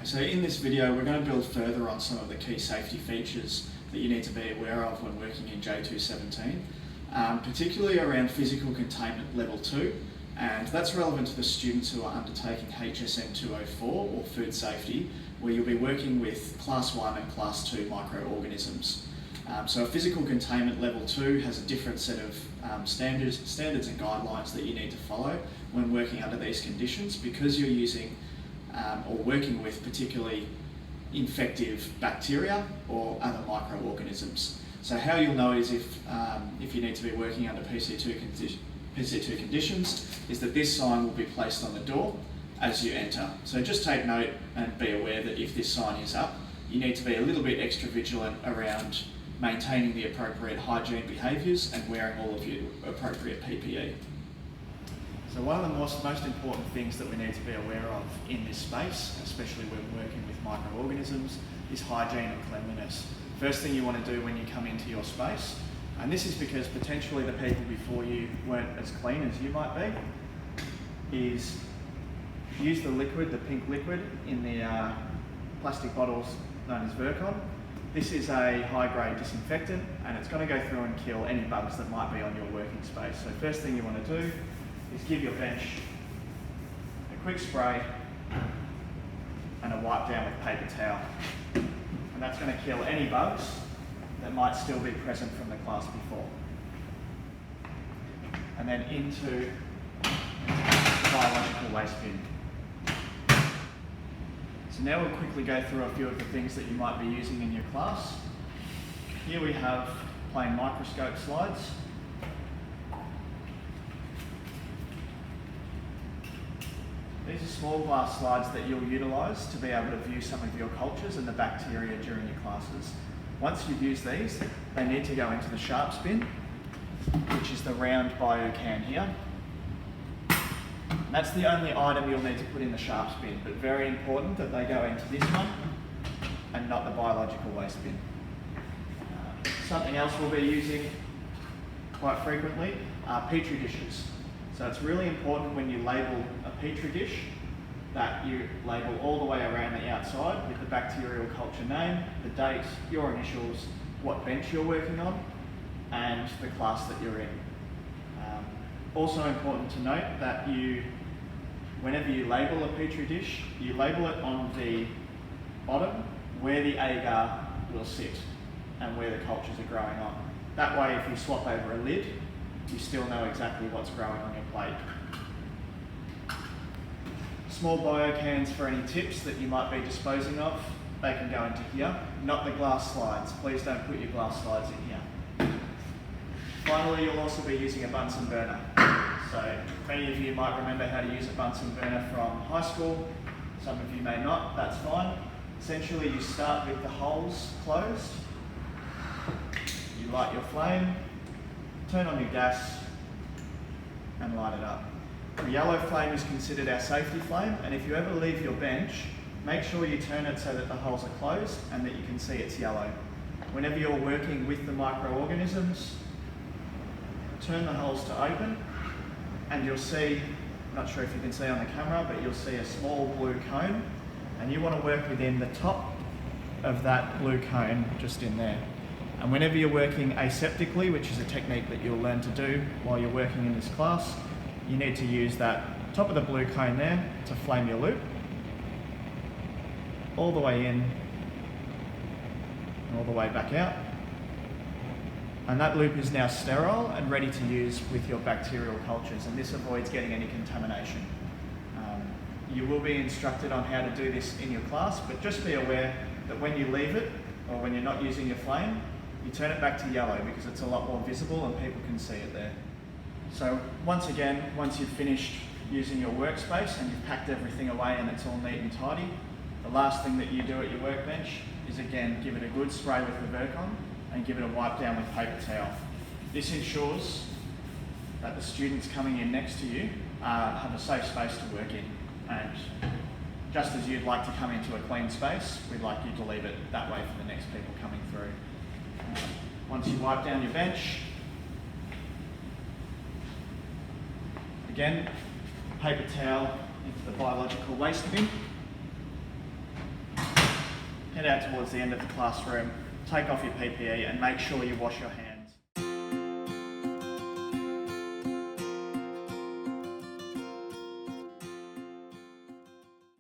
So in this video we're going to build further on some of the key safety features that you need to be aware of when working in J2.17, particularly around physical containment level 2, and that's relevant to the students who are undertaking HSM 204 or food safety, where you'll be working with class 1 and class 2 microorganisms. So a physical containment level 2 has a different set of standards and guidelines that you need to follow when working under these conditions, because you're using or working with particularly infective bacteria or other microorganisms. So how you'll know is if you need to be working under PC2 conditions is that this sign will be placed on the door as you enter. So just take note and be aware that if this sign is up, you need to be a little bit extra vigilant around maintaining the appropriate hygiene behaviours and wearing all of your appropriate PPE. So one of the most important things that we need to be aware of in this space, especially when working with microorganisms, is hygiene and cleanliness. First thing you want to do when you come into your space, and this is because potentially the people before you weren't as clean as you might be, is use the liquid, the pink liquid in the plastic bottles known as Virkon. This is a high-grade disinfectant and it's going to go through and kill any bugs that might be on your working space. So first thing you want to do is give your bench a quick spray and a wipe down with paper towel. And that's going to kill any bugs that might still be present from the class before. And then into the biological waste bin. So now we'll quickly go through a few of the things that you might be using in your class. Here we have plain microscope slides. These are small glass slides that you'll utilise to be able to view some of your cultures and the bacteria during your classes. Once you've used these, they need to go into the sharps bin, which is the round bio can here. And that's the only item you'll need to put in the sharps bin, but very important that they go into this one and not the biological waste bin. Something else we'll be using quite frequently are petri dishes. So it's really important when you label a petri dish that you label all the way around the outside with the bacterial culture name, the date, your initials, what bench you're working on, and the class that you're in. Also important to note that whenever you label a petri dish, you label it on the bottom where the agar will sit and where the cultures are growing on. That way, if you swap over a lid, you still know exactly what's growing on your plate. Small bio cans for any tips that you might be disposing of, they can go into here, not the glass slides. Please don't put your glass slides in here. Finally, you'll also be using a Bunsen burner. So many of you might remember how to use a Bunsen burner from high school. Some of you may not, that's fine. Essentially, you start with the holes closed. You light your flame, turn on your gas and light it up. The yellow flame is considered our safety flame, and if you ever leave your bench, make sure you turn it so that the holes are closed and that you can see it's yellow. Whenever you're working with the microorganisms, turn the holes to open and you'll see, I'm not sure if you can see on the camera, but you'll see a small blue cone, and you want to work within the top of that blue cone just in there. And whenever you're working aseptically, which is a technique that you'll learn to do while you're working in this class, you need to use that top of the blue cone there to flame your loop all the way in and all the way back out. And that loop is now sterile and ready to use with your bacterial cultures, and this avoids getting any contamination. You will be instructed on how to do this in your class, but just be aware that when you leave it, or when you're not using your flame, you turn it back to yellow because it's a lot more visible and people can see it there. So once again, once you've finished using your workspace and you've packed everything away and it's all neat and tidy, the last thing that you do at your workbench is again give it a good spray with the Virkon and give it a wipe down with paper towel. This ensures that the students coming in next to you have a safe space to work in, and just as you'd like to come into a clean space, we'd like you to leave it that way for the next people coming through. Once you wipe down your bench, again, paper towel into the biological waste bin. head out towards the end of the classroom, take off your PPE and make sure you wash your hands.